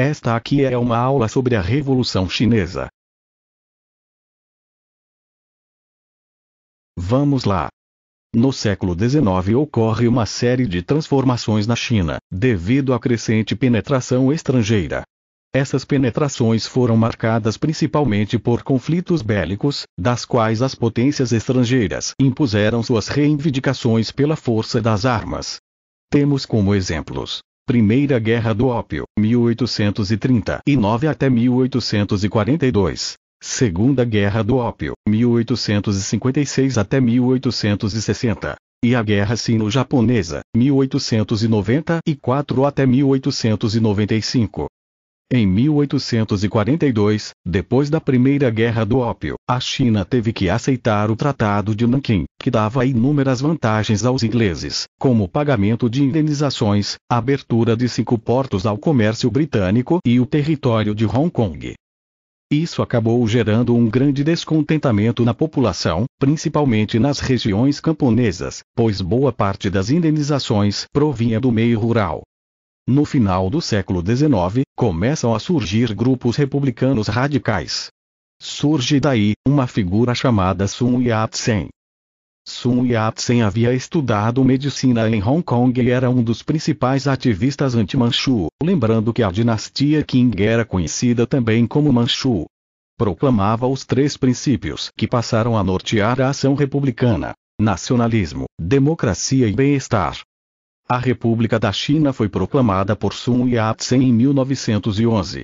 Esta aqui é uma aula sobre a Revolução Chinesa. Vamos lá. No século XIX ocorre uma série de transformações na China, devido à crescente penetração estrangeira. Essas penetrações foram marcadas principalmente por conflitos bélicos, das quais as potências estrangeiras impuseram suas reivindicações pela força das armas. Temos como exemplos: Primeira Guerra do Ópio, 1839 até 1842. Segunda Guerra do Ópio, 1856 até 1860. E a Guerra Sino-Japonesa, 1894 até 1895. Em 1842, depois da Primeira Guerra do Ópio, a China teve que aceitar o Tratado de Nanquim, que dava inúmeras vantagens aos ingleses, como pagamento de indenizações, abertura de 5 portos ao comércio britânico e o território de Hong Kong. Isso acabou gerando um grande descontentamento na população, principalmente nas regiões camponesas, pois boa parte das indenizações provinha do meio rural. No final do século XIX, começam a surgir grupos republicanos radicais. Surge daí uma figura chamada Sun Yat-sen. Sun Yat-sen havia estudado medicina em Hong Kong e era um dos principais ativistas anti-Manchu, lembrando que a dinastia Qing era conhecida também como Manchu. Proclamava os 3 princípios que passaram a nortear a ação republicana: nacionalismo, democracia e bem-estar. A República da China foi proclamada por Sun Yat-sen em 1911.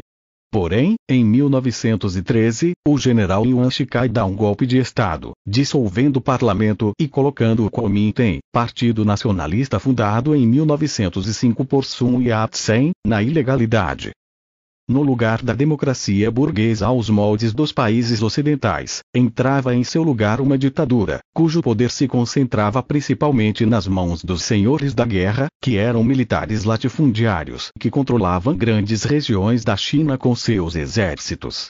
Porém, em 1913, o general Yuan Shikai dá um golpe de Estado, dissolvendo o parlamento e colocando o Kuomintang, partido nacionalista fundado em 1905 por Sun Yat-sen, na ilegalidade. No lugar da democracia burguesa aos moldes dos países ocidentais, entrava em seu lugar uma ditadura, cujo poder se concentrava principalmente nas mãos dos senhores da guerra, que eram militares latifundiários que controlavam grandes regiões da China com seus exércitos.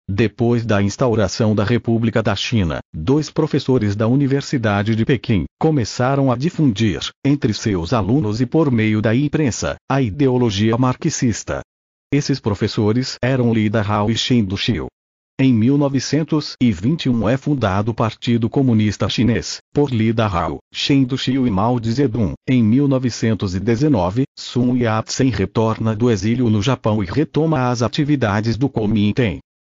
Depois da instauração da República da China, 2 professores da Universidade de Pequim começaram a difundir, entre seus alunos e por meio da imprensa, a ideologia marxista. Esses professores eram Li Dahao e Chen Duxiu. Em 1921 é fundado o Partido Comunista Chinês, por Li Dahao, Chen Duxiu e Mao Zedong. Em 1919, Sun Yat-sen retorna do exílio no Japão e retoma as atividades do Kuomintang.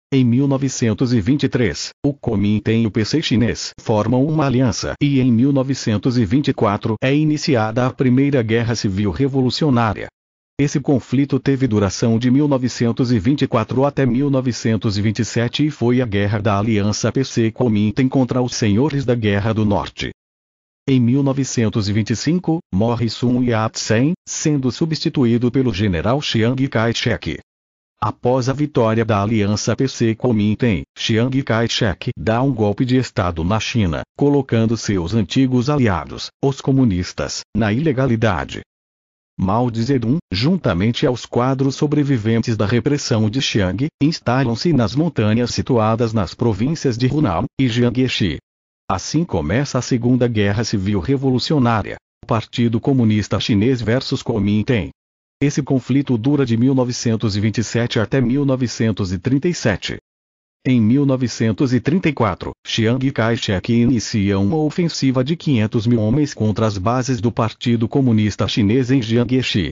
Em 1923, o Kuomintang e o PC chinês formam uma aliança e em 1924 é iniciada a Primeira Guerra Civil Revolucionária. Esse conflito teve duração de 1924 até 1927 e foi a Guerra da Aliança PC-Kuomintang contra os Senhores da Guerra do Norte. Em 1925, morre Sun Yat-sen, sendo substituído pelo general Chiang Kai-shek. Após a vitória da Aliança PC-Kuomintang, Chiang Kai-shek dá um golpe de Estado na China, colocando seus antigos aliados, os comunistas, na ilegalidade. Mao Zedong, juntamente aos quadros sobreviventes da repressão de Chiang, instalam-se nas montanhas situadas nas províncias de Hunan e Jiangxi. Assim começa a Segunda Guerra Civil Revolucionária, o Partido Comunista Chinês versus Kuomintang. Esse conflito dura de 1927 até 1937. Em 1934, Chiang Kai-shek inicia uma ofensiva de 500 mil homens contra as bases do Partido Comunista Chinês em Jiangxi.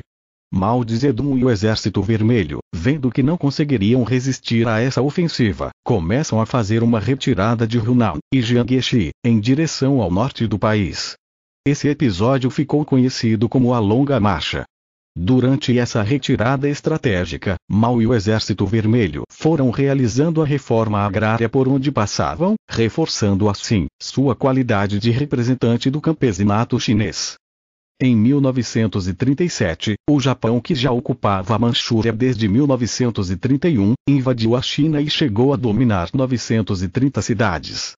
Mao Zedong e o Exército Vermelho, vendo que não conseguiriam resistir a essa ofensiva, começam a fazer uma retirada de Hunan e Jiangxi, em direção ao norte do país. Esse episódio ficou conhecido como a Longa Marcha. Durante essa retirada estratégica, Mao e o Exército Vermelho foram realizando a reforma agrária por onde passavam, reforçando assim sua qualidade de representante do campesinato chinês. Em 1937, o Japão, que já ocupava a Manchúria desde 1931, invadiu a China e chegou a dominar 930 cidades.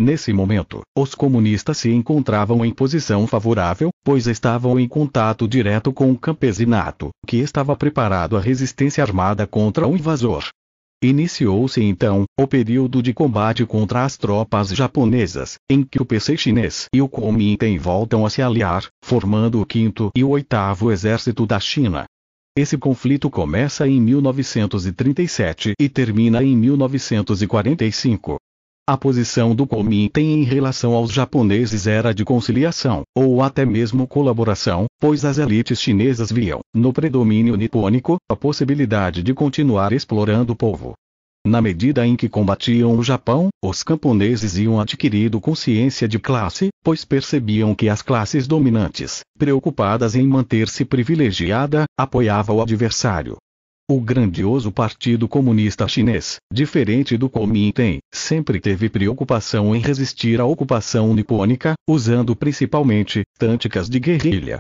Nesse momento, os comunistas se encontravam em posição favorável, pois estavam em contato direto com o campesinato, que estava preparado à resistência armada contra o invasor. Iniciou-se então o período de combate contra as tropas japonesas, em que o PC chinês e o Kuomintang voltam a se aliar, formando o 5º e o 8º Exército da China. Esse conflito começa em 1937 e termina em 1945. A posição do Kuomintang em relação aos japoneses era de conciliação, ou até mesmo colaboração, pois as elites chinesas viam, no predomínio nipônico, a possibilidade de continuar explorando o povo. Na medida em que combatiam o Japão, os camponeses iam adquirindo consciência de classe, pois percebiam que as classes dominantes, preocupadas em manter-se privilegiada, apoiavam o adversário. O grandioso Partido Comunista Chinês, diferente do Kuomintang, sempre teve preocupação em resistir à ocupação nipônica, usando principalmente táticas de guerrilha.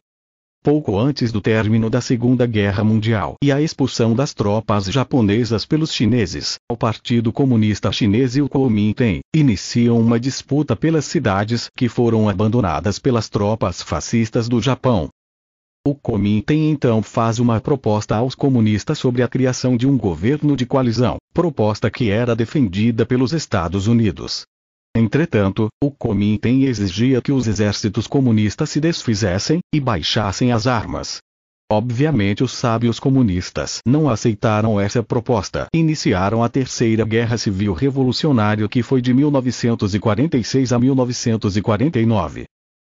Pouco antes do término da Segunda Guerra Mundial e a expulsão das tropas japonesas pelos chineses, o Partido Comunista Chinês e o Kuomintang iniciam uma disputa pelas cidades que foram abandonadas pelas tropas fascistas do Japão. O Kuomintang então faz uma proposta aos comunistas sobre a criação de um governo de coalizão, proposta que era defendida pelos Estados Unidos. Entretanto, o Kuomintang exigia que os exércitos comunistas se desfizessem e baixassem as armas. Obviamente os sábios comunistas não aceitaram essa proposta. Iniciaram a Terceira Guerra Civil Revolucionária, que foi de 1946 a 1949.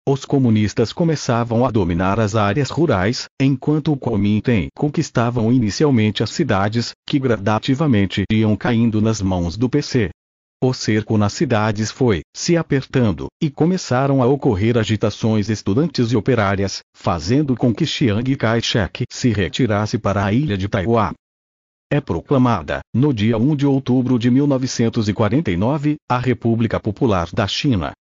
Os comunistas começavam a dominar as áreas rurais, enquanto o Kuomintang conquistavam inicialmente as cidades, que gradativamente iam caindo nas mãos do PC. O cerco nas cidades foi se apertando, e começaram a ocorrer agitações estudantis e operárias, fazendo com que Chiang Kai-shek se retirasse para a ilha de Taiwan. É proclamada, no dia 1 de outubro de 1949, a República Popular da China.